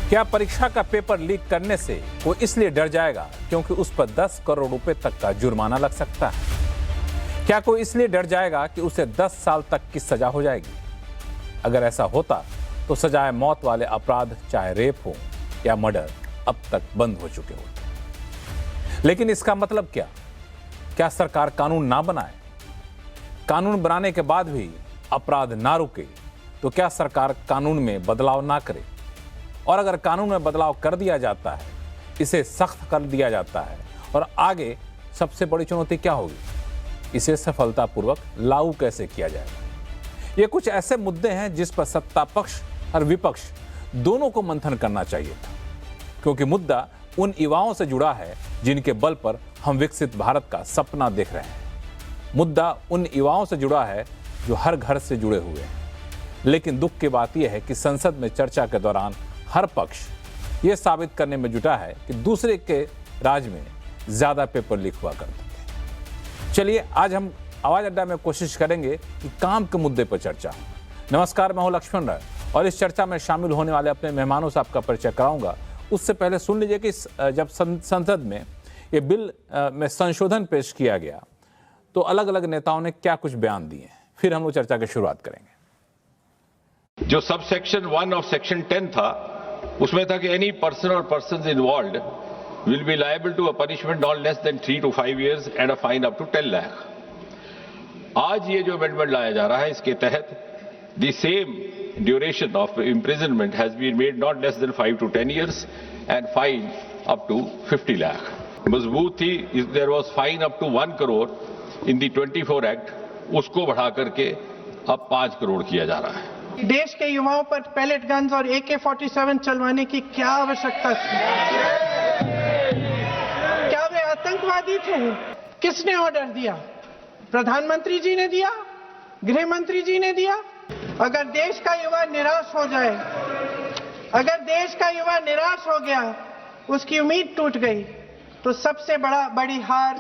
क्या परीक्षा का पेपर लीक करने से कोई इसलिए डर जाएगा क्योंकि उस पर 10 करोड़ रुपए तक का जुर्माना लग सकता है? क्या कोई इसलिए डर जाएगा कि उसे 10 साल तक की सजा हो जाएगी? अगर ऐसा होता तो सजाए मौत वाले अपराध चाहे रेप हो या मर्डर अब तक बंद हो चुके होते। लेकिन इसका मतलब क्या सरकार कानून ना बनाए? कानून बनाने के बाद भी अपराध ना रुके तो क्या सरकार कानून में बदलाव ना करे? और अगर कानून में बदलाव कर दिया जाता है, इसे सख्त कर दिया जाता है, और आगे सबसे बड़ी चुनौती क्या होगी? इसे सफलतापूर्वक लागू कैसे किया जाएगा? ये कुछ ऐसे मुद्दे हैं जिस पर सत्ता पक्ष और विपक्ष दोनों को मंथन करना चाहिए था, क्योंकि मुद्दा उन युवाओं से जुड़ा है जिनके बल पर हम विकसित भारत का सपना देख रहे हैं। मुद्दा उन युवाओं से जुड़ा है जो हर घर से जुड़े हुए हैं। लेकिन दुख की बात यह है कि संसद में चर्चा के दौरान हर पक्ष ये साबित करने में जुटा है कि दूसरे के राज में ज्यादा पेपर लीक हुआ करते थे। चलिए आज हम आवाज अड्डा में कोशिश करेंगे कि काम के मुद्दे पर चर्चा हो। नमस्कार, मैं हूं लक्ष्मण राय और इस चर्चा में शामिल होने वाले अपने मेहमानों से आपका परिचय कराऊंगा। उससे पहले सुन लीजिए कि जब संसद में ये बिल में संशोधन पेश किया गया तो अलग अलग नेताओं ने क्या कुछ बयान दिए, फिर हम लोग चर्चा की शुरुआत करेंगे। जो सब सेक्शन 1 ऑफ सेक्शन 10 था उसमें था कि एनी पर्सन और persons involved will be liable to a punishment not less than 3 to 5 years and a fine up to 10 lakh. आज ये जो अमेंडमेंट लाया जा रहा है, इसके तहत the same duration of imprisonment has been made not less than 5 to 10 years and fine up to 50 lakh. मजबूत थी, there was fine up to 1 crore in the 24 act, उसको बढ़ा करके अब 5 करोड़ किया जा रहा है। देश के युवाओं पर पैलेट गन्स और AK-47 चलवाने की क्या आवश्यकता थी? क्या वे आतंकवादी थे? किसने ऑर्डर दिया? प्रधानमंत्री जी ने दिया? गृह मंत्री जी ने दिया? अगर देश का युवा निराश हो जाए, अगर देश का युवा निराश हो गया, उसकी उम्मीद टूट गई, तो सबसे बड़ी हार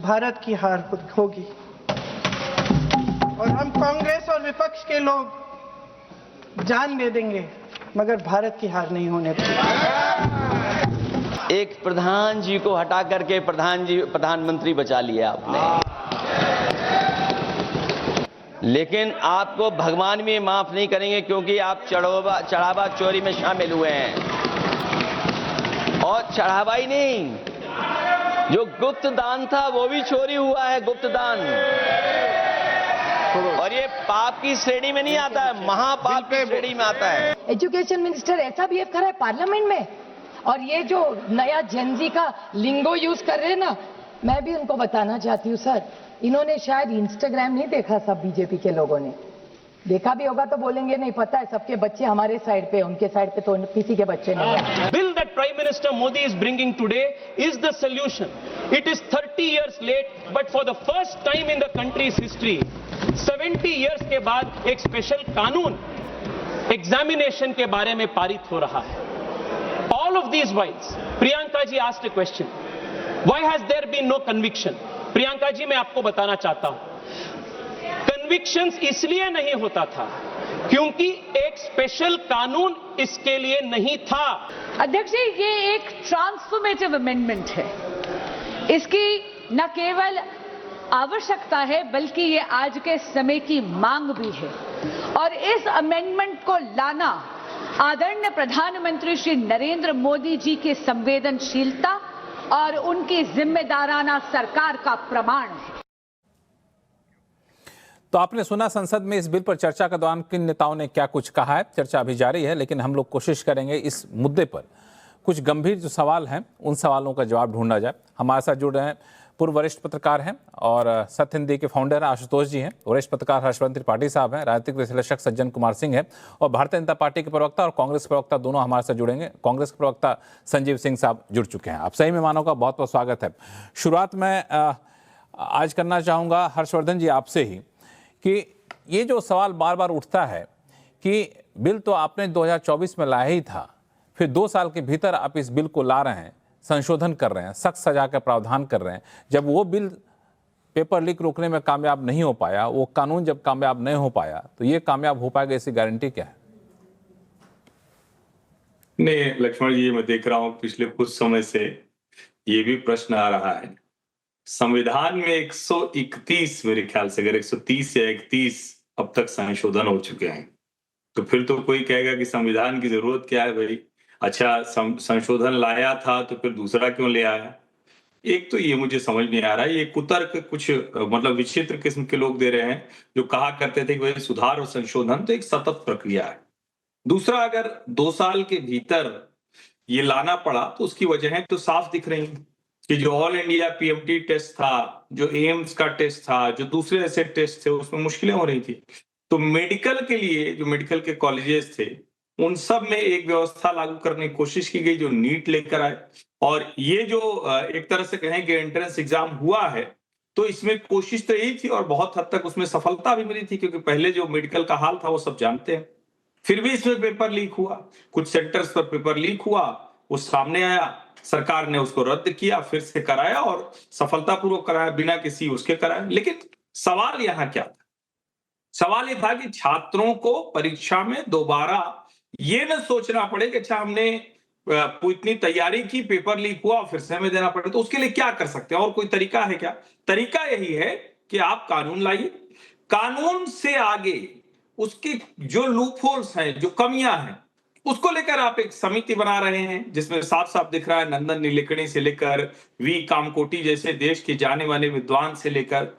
भारत की हार होगी। और हम कांग्रेस और विपक्ष के लोग जान दे देंगे मगर भारत की हार नहीं होने देंगे। एक प्रधान जी को हटा करके प्रधानमंत्री बचा लिया आपने, लेकिन आपको भगवान भी माफ नहीं करेंगे क्योंकि आप चढ़ावा चोरी में शामिल हुए हैं। और चढ़ावा ही नहीं, जो गुप्त दान था वो भी चोरी हुआ है, गुप्त दान। और ये पाप की श्रेणी में नहीं आता है, महापाप की श्रेणी में आता है। एजुकेशन मिनिस्टर ऐसा बिहेव कर रहा है पार्लियामेंट में, और ये जो नया जेनजी का लिंगो यूज कर रहे हैं ना, मैं भी उनको बताना चाहती हूँ सर, इन्होंने शायद इंस्टाग्राम नहीं देखा, सब बीजेपी के लोगों ने देखा भी होगा तो बोलेंगे नहीं पता है, सबके बच्चे हमारे साइड पे, उनके साइड पे तो किसी के बच्चे नहीं है। Bill that Prime Minister Modi is bringing today is the solution. It is 30 years late, but for the first time in the country's history, 70 years के बाद एक स्पेशल कानून एग्जामिनेशन के बारे में पारित हो रहा है। All of these whiles, Priyanka ji asked a question. Why has there been no conviction? Priyanka ji, मैं आपको बताना चाहता हूं, कन्विक्शंस इसलिए नहीं होता था क्योंकि एक स्पेशल कानून इसके लिए नहीं था। अध्यक्ष जी, ये एक ट्रांसफॉर्मेटिव अमेंडमेंट है। इसकी न केवल आवश्यकता है बल्कि ये आज के समय की मांग भी है, और इस अमेंडमेंट को लाना आदरणीय प्रधानमंत्री श्री नरेंद्र मोदी जी की संवेदनशीलता और उनकी जिम्मेदाराना सरकार का प्रमाण है। तो आपने सुना संसद में इस बिल पर चर्चा के दौरान किन नेताओं ने क्या कुछ कहा है। चर्चा अभी जारी है, लेकिन हम लोग कोशिश करेंगे इस मुद्दे पर कुछ गंभीर जो सवाल हैं उन सवालों का जवाब ढूंढा जाए। हमारे साथ जुड़ रहे हैं पूर्व वरिष्ठ पत्रकार हैं और सत्य हिंदी के फाउंडर आशुतोष जी हैं, वरिष्ठ पत्रकार हर्षवर्धन त्रिपाठी साहब हैं, राजनीतिक विश्लेषक सज्जन कुमार सिंह हैं, और भारतीय जनता पार्टी के प्रवक्ता और कांग्रेस प्रवक्ता दोनों हमारे साथ जुड़ेंगे। कांग्रेस के प्रवक्ता संजीव सिंह साहब जुड़ चुके हैं। आप सही मेहमानों का बहुत बहुत स्वागत है। शुरुआत में आज करना चाहूँगा हर्षवर्धन जी आपसे ही कि ये जो सवाल बार बार उठता है कि बिल तो आपने 2024 में लाया ही था, फिर 2 साल के भीतर आप इस बिल को ला रहे हैं, संशोधन कर रहे हैं, सख्त सजा का प्रावधान कर रहे हैं। जब वो बिल पेपर लीक रोकने में कामयाब नहीं हो पाया, वो कानून जब कामयाब नहीं हो पाया, तो ये कामयाब हो पाएगा, इसकी गारंटी क्या है? नहीं लक्ष्मण जी, मैं देख रहा हूँ पिछले कुछ समय से ये भी प्रश्न आ रहा है। संविधान में 131 मेरे ख्याल से, अगर 130 या 31 अब तक संशोधन हो चुके हैं, तो फिर तो कोई कहेगा कि संविधान की जरूरत क्या है भाई। अच्छा, संशोधन लाया था तो फिर दूसरा क्यों ले आया? एक तो ये मुझे समझ नहीं आ रहा है। ये कुतर्क कुछ मतलब विचित्र किस्म के लोग दे रहे हैं, जो कहा करते थे कि भाई सुधार और संशोधन तो एक सतत प्रक्रिया है। दूसरा, अगर 2 साल के भीतर ये लाना पड़ा तो उसकी वजहें तो साफ दिख रही हैं कि जो ऑल इंडिया पीएमटी टेस्ट था, जो एम्स का टेस्ट था, जो दूसरे ऐसे टेस्ट थे, उसमें मुश्किलें हो रही थी। तो मेडिकल के लिए जो मेडिकल के कॉलेजेस थे, उन सब में एक व्यवस्था लागू करने की कोशिश की गई जो नीट लेकर आए। और ये जो एक तरह से कहें कि एंट्रेंस एग्जाम हुआ है, तो इसमें कोशिश तो यही थी और बहुत हद तक उसमें सफलता भी मिली थी, क्योंकि पहले जो मेडिकल का हाल था वो सब जानते हैं। फिर भी इसमें पेपर लीक हुआ, कुछ सेंटर्स पर पेपर लीक हुआ, वो सामने आया, सरकार ने उसको रद्द किया, फिर से कराया और सफलतापूर्वक कराया, बिना किसी उसके कराया। लेकिन सवाल यहाँ क्या था? सवाल ये था कि छात्रों को परीक्षा में दोबारा ये न सोचना पड़े कि अच्छा हमने इतनी तैयारी की, पेपर लीक हुआ और फिर से हमें देना पड़े। तो उसके लिए क्या कर सकते हैं? और कोई तरीका है क्या? तरीका यही है कि आप कानून लाइए, कानून से आगे उसकी जो लूपहोल्स हैं, जो कमियां हैं, उसको लेकर आप एक समिति बना रहे हैं, जिसमें साफ साफ दिख रहा है नंदन नीलेकणी से लेकर वी कामकोटी जैसे देश के जाने माने विद्वान से लेकर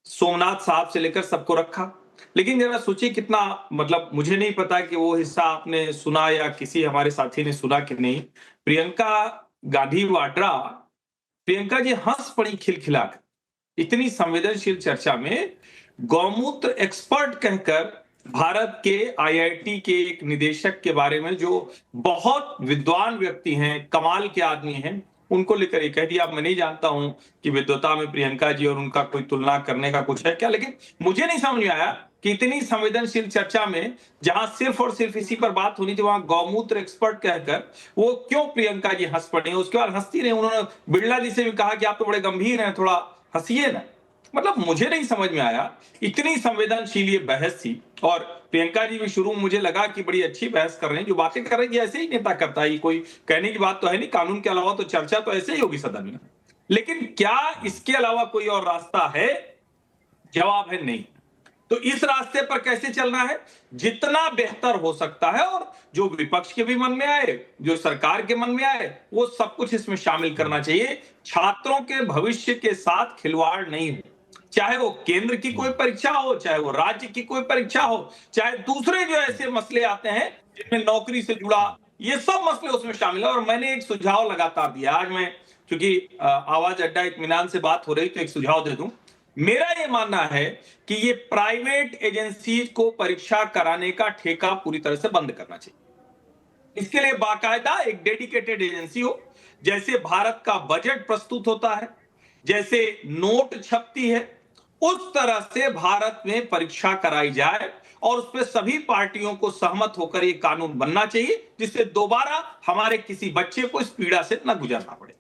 सोमनाथ साहब से लेकर सबको रखा। लेकिन जरा सोचिए कितना, मतलब मुझे नहीं पता कि वो हिस्सा आपने सुना या किसी हमारे साथी ने सुना कि नहीं। प्रियंका गांधी वाड्रा, प्रियंका जी हंस पड़ी खिलखिलाकर इतनी संवेदनशील चर्चा में, गौमूत्र एक्सपर्ट कहकर भारत के आईआईटी के एक निदेशक के बारे में, जो बहुत विद्वान व्यक्ति हैं, कमाल के आदमी हैं, उनको लेकर ये कह दिया। मैं नहीं जानता हूं कि विद्वता में प्रियंका जी और उनका कोई तुलना करने का कुछ है क्या, लेकिन मुझे नहीं समझ में आया कि इतनी संवेदनशील चर्चा में, जहां सिर्फ और सिर्फ इसी पर बात होनी थी, वहां गौमूत्र एक्सपर्ट कहकर वो क्यों प्रियंका जी हंस पड़ी। उसके बाद हंसती रही, उन्होंने बिड़ला जी से भी कहा कि आप तो बड़े गंभीर हैं, थोड़ा हंसिए ना। मतलब मुझे नहीं समझ में आया, इतनी संवेदनशील ये बहस थी। और प्रियंका जी भी शुरू में मुझे लगा कि बड़ी अच्छी बहस कर रहे हैं, जो बातें कर रहे हैं ऐसे ही नेता करता है, कोई कहने की बात तो है नहीं। कानून के अलावा तो चर्चा तो ऐसे ही होगी सदन में। लेकिन क्या इसके अलावा कोई और रास्ता है? जवाब है नहीं। तो इस रास्ते पर कैसे चलना है? जितना बेहतर हो सकता है और जो विपक्ष के भी मन में आए, जो सरकार के मन में आए, वो सब कुछ इसमें शामिल करना चाहिए। छात्रों के भविष्य के साथ खिलवाड़ नहीं हो, चाहे वो केंद्र की कोई परीक्षा हो, चाहे वो राज्य की कोई परीक्षा हो, चाहे दूसरे जो ऐसे मसले आते हैं जिसमें नौकरी से जुड़ा, ये सब मसले उसमें शामिल है। और मैंने एक सुझाव लगातार दिया। आज मैं, क्योंकि आवाज अड्डा इत्मीनान से बात हो रही, तो एक सुझाव दे दूं। मेरा ये मानना है कि ये प्राइवेट एजेंसी को परीक्षा कराने का ठेका पूरी तरह से बंद करना चाहिए। इसके लिए बाकायदा एक डेडिकेटेड एजेंसी हो, जैसे भारत का बजट प्रस्तुत होता है, जैसे नोट छपती है, उस तरह से भारत में परीक्षा कराई जाए और उसमें सभी पार्टियों को सहमत होकर ये कानून बनना चाहिए, जिससे दोबारा हमारे किसी बच्चे को इस पीड़ा से न गुजरना पड़े।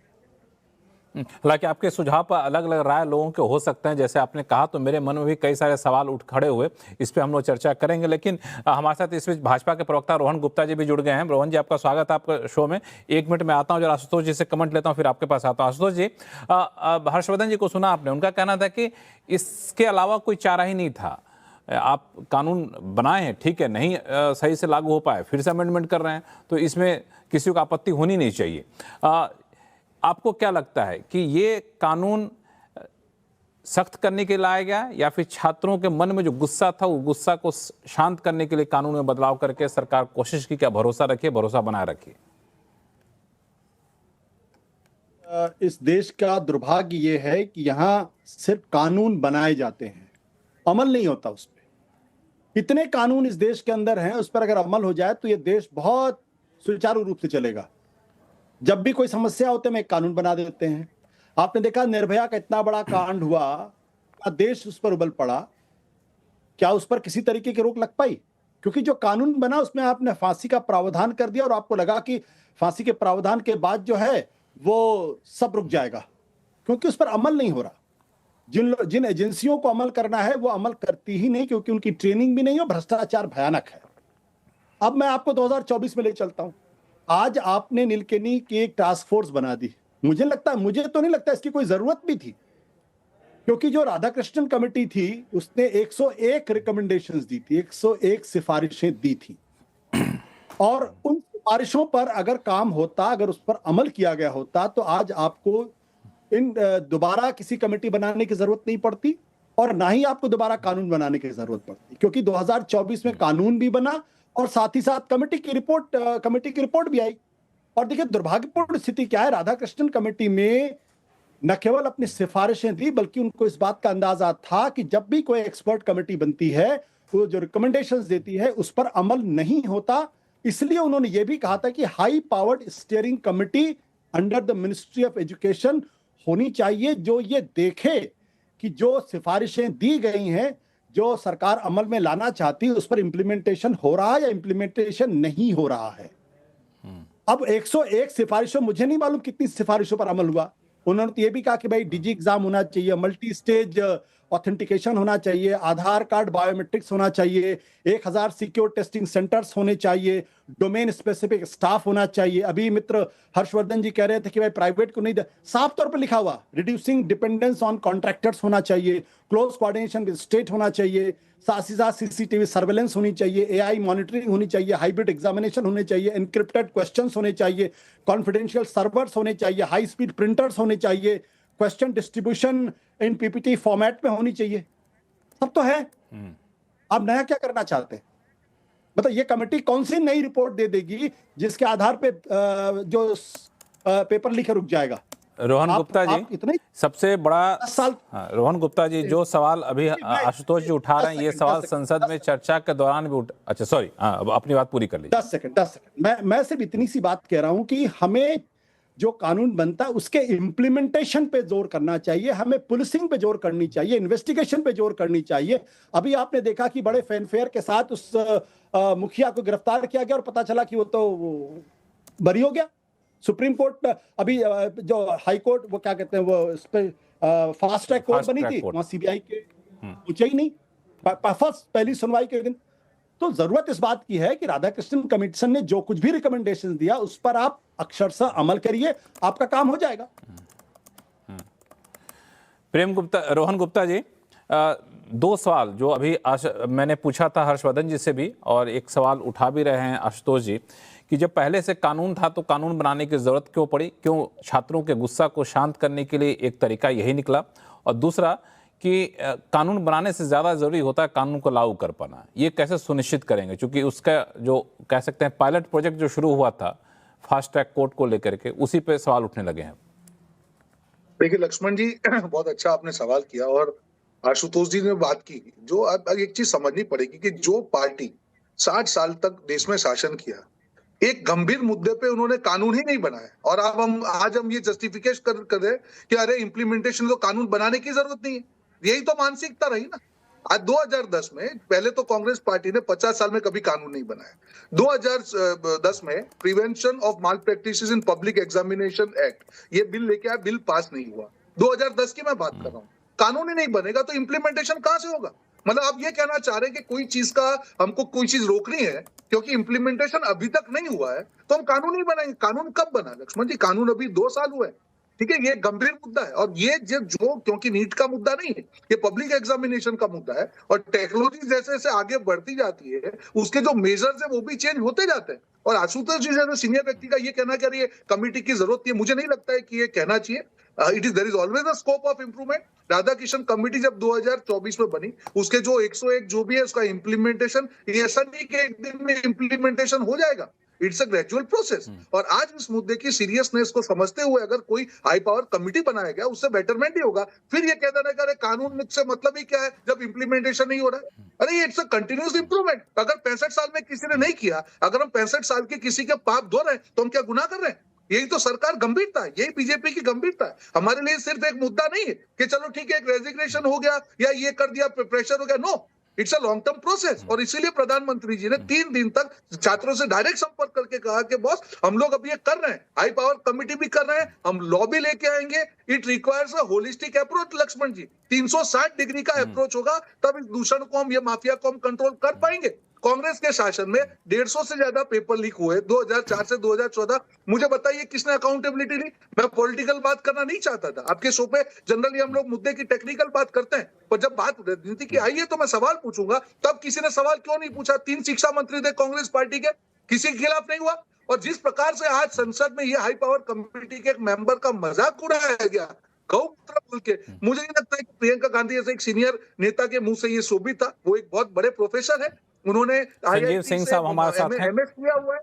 हालांकि आपके सुझाव पर अलग अलग राय लोगों के हो सकते हैं, जैसे आपने कहा, तो मेरे मन में भी कई सारे सवाल उठ खड़े हुए, इस पे हम लोग चर्चा करेंगे। लेकिन हमारे साथ इस बीच भाजपा के प्रवक्ता रोहन गुप्ता जी भी जुड़ गए हैं। रोहन जी, आपका स्वागत है आपका शो में। 1 मिनट में आता हूं, जरा आशुतोष जी से कमेंट लेता हूं, फिर आपके पास आता हूं। आशुतोष जी, हर्षवर्धन जी को सुना आपने, उनका कहना था कि इसके अलावा कोई चारा ही नहीं था। आप कानून बनाए हैं, ठीक है, नहीं सही से लागू हो पाए, फिर से अमेंडमेंट कर रहे हैं, तो इसमें किसी को आपत्ति होनी नहीं चाहिए। आपको क्या लगता है कि ये कानून सख्त करने के लिए लाया गया, या फिर छात्रों के मन में जो गुस्सा था, वो गुस्सा को शांत करने के लिए कानून में बदलाव करके सरकार कोशिश की? क्या भरोसा रखिए, भरोसा बनाए रखिए? इस देश का दुर्भाग्य ये है कि यहाँ सिर्फ कानून बनाए जाते हैं, अमल नहीं होता उस पर। इतने कानून इस देश के अंदर हैं, उस पर अगर अमल हो जाए तो ये देश बहुत सुचारू रूप से चलेगा। जब भी कोई समस्या होती है, एक कानून बना देते हैं। आपने देखा निर्भया का इतना बड़ा कांड हुआ, देश उस पर उबल पड़ा, क्या उस पर किसी तरीके की रोक लग पाई? क्योंकि जो कानून बना उसमें आपने फांसी का प्रावधान कर दिया और आपको लगा कि फांसी के प्रावधान के बाद जो है वो सब रुक जाएगा, क्योंकि उस पर अमल नहीं हो रहा। जिन एजेंसियों को अमल करना है वो अमल करती ही नहीं, क्योंकि उनकी ट्रेनिंग भी नहीं हो, भ्रष्टाचार भयानक है। अब मैं आपको 2024 में ले चलता हूं। आज आपने नीलकेनी की एक टास्क फोर्स बना दी। मुझे तो नहीं लगता इसकी कोई जरूरत भी थी, क्योंकि जो राधाकृष्णन कमेटी थी उसने 101 रिकमेंडेशंस दी थी, 101 सिफारिशें दी थी, और उन सिफारिशों पर अगर काम होता, अगर उस पर अमल किया गया होता, तो आज आपको दोबारा किसी कमेटी बनाने की जरूरत नहीं पड़ती और ना ही आपको दोबारा कानून बनाने की जरूरत पड़ती, क्योंकि 2024 में कानून भी बना और साथ ही साथ कमेटी की रिपोर्ट भी आई। और देखिए दुर्भाग्यपूर्ण स्थिति क्या है, राधाकृष्णन कमेटी में न केवल अपनी सिफारिशें दी, बल्कि उनको इस बात का अंदाजा था कि जब भी कोई एक्सपर्ट कमेटी बनती है, वो जो रिकमेंडेशंस देती है उस पर अमल नहीं होता। इसलिए उन्होंने ये भी कहा था कि high powered steering committee under the ministry of education होनी चाहिए, जो ये देखे कि जो सिफारिशें दी गई हैं, जो सरकार अमल में लाना चाहती है, उस पर इंप्लीमेंटेशन हो रहा है या इंप्लीमेंटेशन नहीं हो रहा है। अब 101 सिफारिशों, मुझे नहीं मालूम कितनी सिफारिशों पर अमल हुआ। उन्होंने तो ये भी कहा कि भाई डिजी एग्जाम होना चाहिए, मल्टी स्टेज ऑथेंटिकेशन होना चाहिए, आधार कार्ड बायोमेट्रिक्स होना चाहिए, 1000 सिक्योर टेस्टिंग सेंटर्स होने चाहिए, डोमेन स्पेसिफिक स्टाफ होना चाहिए। अभी मित्र हर्षवर्धन जी कह रहे थे कि भाई प्राइवेट को नहीं, साफ तौर पर लिखा हुआ रिड्यूसिंग डिपेंडेंस ऑन कॉन्ट्रैक्टर्स होना चाहिए, क्लोज कोऑर्डिनेशन विद स्टेट होना चाहिए, साथ ही साथ सीसीटीवी सर्वेलेंस होनी चाहिए, एआई मॉनिटरिंग होनी चाहिए, हाइब्रिड एग्जामिनेशन होने चाहिए, एनक्रिप्टेड क्वेश्चंस होने चाहिए, कॉन्फिडेंशियल सर्वर्स होने चाहिए, हाई स्पीड प्रिंटर्स होने चाहिए, question distribution in PPT format में होनी चाहिए। सब तो है, आप नया क्या करना चाहते हैं? मतलब ये कमेटी कौन सी नई रिपोर्ट दे देगी जिसके आधार पे जो पेपर लिखे रुक जाएगा? रोहन गुप्ता जी, सबसे बड़ा रोहन गुप्ता जी, जो सवाल अभी आशुतोष जी उठा रहे हैं, ये सवाल संसद में चर्चा के दौरान भी अच्छा सॉरी, अपनी बात पूरी कर लीजिए। 10 सेकंड मैं सिर्फ इतनी सी बात कह रहा हूं कि हमें जो कानून बनता है उसके इम्प्लीमेंटेशन पे जोर करना चाहिए, हमें पुलिसिंग पे जोर करनी चाहिए, इन्वेस्टिगेशन पे जोर करनी चाहिए। अभी आपने देखा कि बड़े फैनफेयर के साथ उस मुखिया को गिरफ्तार किया गया और पता चला कि वो तो बरी हो गया। सुप्रीम कोर्ट अभी जो हाई कोर्ट, वो क्या कहते हैं, वो इस पे फास्ट ट्रैक कोर्ट बनी थी, वहां सीबीआई के पूछे ही नहीं, पहली सुनवाई के दिन। तो जरूरत इस बात की है कि राधाकृष्णन कमीशन ने जो कुछ भी रिकमेंडेशन दिया उस पर आप अक्षरशः अमल करिए, आपका काम हो जाएगा। रोहन गुप्ता जी, दो सवाल जो अभी मैंने पूछा था हर्षवर्धन जी से भी, और एक सवाल उठा भी रहे हैं आशुतोष जी, कि जब पहले से कानून था तो कानून बनाने की जरूरत क्यों पड़ी? क्यों छात्रों के गुस्सा को शांत करने के लिए एक तरीका यही निकला? और दूसरा कि कानून बनाने से ज़्यादा ज़रूरी होता है कानून को लागू कर पाना, ये कैसे सुनिश्चित करेंगे? क्योंकि उसका जो कह सकते हैं पायलट प्रोजेक्ट जो शुरू हुआ था फास्ट ट्रैक कोर्ट को लेकर के, उसी पे सवाल उठने लगे हैं। देखिए लक्ष्मण जी, बहुत अच्छा आपने सवाल किया और आशुतोष जी ने बात की। जो अब एक चीज समझनी पड़ेगी कि जो पार्टी 60 साल तक देश में शासन किया, एक गंभीर मुद्दे पे उन्होंने कानून ही नहीं बनाया, और अब आज हम ये जस्टिफिकेशन कर रहे कि अरे इम्प्लीमेंटेशन तो कानून बनाने की जरूरत नहीं है। यही तो मानसिकता रही ना। आज 2010 में, पहले तो कांग्रेस पार्टी ने 50 साल में कभी कानून नहीं बनाया। 2010 में prevention of mall practices in public examination act, ये बिल लेके आया, बिल पास नहीं हुआ। 2010 की मैं बात कर रहा हूँ। कानून ही नहीं बनेगा तो इम्प्लीमेंटेशन कहां से होगा? मतलब आप ये कहना चाह रहे हैं कि कोई चीज का हमको कोई चीज रोकनी है क्योंकि इम्प्लीमेंटेशन अभी तक नहीं हुआ है तो हम कानून नहीं बनाएंगे। कानून कब बना लक्ष्मण जी? कानून अभी 2 साल हुए, ठीक है। ये गंभीर मुद्दा है, और ये जो क्योंकि नीट का मुद्दा नहीं है, ये पब्लिक एग्जामिनेशन का मुद्दा है, और टेक्नोलॉजी जैसे जैसे आगे बढ़ती जाती है उसके जो मेजर्स है वो भी चेंज होते जाते हैं। और आशुतोष जी जैसे सीनियर व्यक्ति का ये कहना कि ये कमेटी की जरूरत है, मुझे नहीं लगता है कि ये कहना चाहिए। There is always a scope of improvement. Radhakrishnan committee जब 2024 में बनी, उसके जो 101 जो भी है उसका इम्प्लीमेंटेशन, ये ऐसा नहीं कि एक दिन में इम्प्लीमेंटेशन हो जाएगा, इट्स अ ग्रेजुअल प्रोसेस। और आज इस मुद्दे की सीरियसनेस को समझते हुए अगर कोई हाई पावर कमेटी बनाया गया, उससे बेटरमेंट ही होगा। फिर ये कहना है कि कानून से मतलब ही क्या है जब इम्प्लीमेंटेशन नहीं हो रहा है? अरे ये इट्स अ कंटिन्यूअस इंप्रूवमेंट। अगर 65 साल में किसी ने नहीं किया, अगर हम 65 साल के किसी के पाप धो रहे हैं तो हम क्या गुनाह कर रहे हैं? यही तो सरकार गंभीरता है, यही बीजेपी की गंभीरता है। हमारे लिए सिर्फ एक मुद्दा नहीं है कि चलो ठीक है एक रेजिग्नेशन हो गया या ये कर दिया, प्रेशर हो गया। No, it's a long term process. और इसीलिए प्रधानमंत्री जी ने 3 दिन तक छात्रों से डायरेक्ट संपर्क करके कहा कि बॉस हम लोग अब ये कर रहे हैं, हाई पावर कमेटी भी कर रहे हैं, हम लॉ भी लेके आएंगे। It requires a holistic approach Lakshman ji. 360 degree का अप्रोच होगा, तब इस दूषण को हम, ये माफिया को हम कंट्रोल कर पाएंगे। कांग्रेस के शासन में 150 से ज्यादा पेपर लीक हुए 2004 से 2014। मुझे बताइए किसने अकाउंटेबिलिटी ली? मैं पॉलिटिकल बात करना नहीं चाहता था। आपके शो पे जनरली हम लोग मुद्दे की टेक्निकल बात करते हैं, पर जब बात राजनीति की आई है तो मैं सवाल पूछूंगा। तब किसी ने सवाल क्यों नहीं पूछा? 3 शिक्षा मंत्री थे कांग्रेस पार्टी के, किसी के खिलाफ नहीं हुआ। और जिस प्रकार से आज संसद में ये हाई पावर कमेटी के एक मेंबर का मजाक उड़ाया गया गौमूत्र बोल के, मुझे नहीं लगता है कि प्रियंका गांधी जैसे एक सीनियर नेता के मुंह से ये शोभित था। वो एक बहुत बड़े प्रोफेसर है, उन्होंने संजीव सिंह साहब हमारे साथ हैं। एमएस किया हुआ है।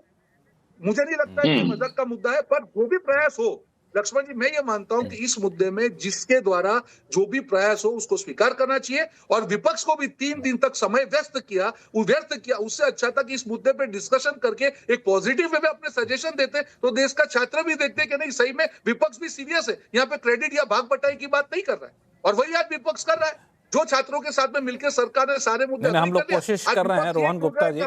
मुझे नहीं लगता है कि मजाक का मुद्दा है, पर जो भी प्रयास हो लक्ष्मण जी, मैं ये मानता हूं कि इस मुद्दे में जिसके द्वारा जो भी प्रयास हो उसको स्वीकार करना चाहिए। और विपक्ष को भी 3 दिन तक समय व्यस्त किया, उससे अच्छा था कि इस मुद्दे पे डिस्कशन करके एक पॉजिटिव वे में अपने सजेशन देते, तो देश का छात्र भी देखते कि नहीं सही में विपक्ष भी सीरियस है, यहाँ पे क्रेडिट या भाग बटाई की बात नहीं कर रहा है। और वही आज विपक्ष कर रहा है, जो छात्रों के साथ में मिलकर सरकार ने सारे मुद्दे हम लोग कोशिश कर रहे हैं। रोहन गुप्ता जी,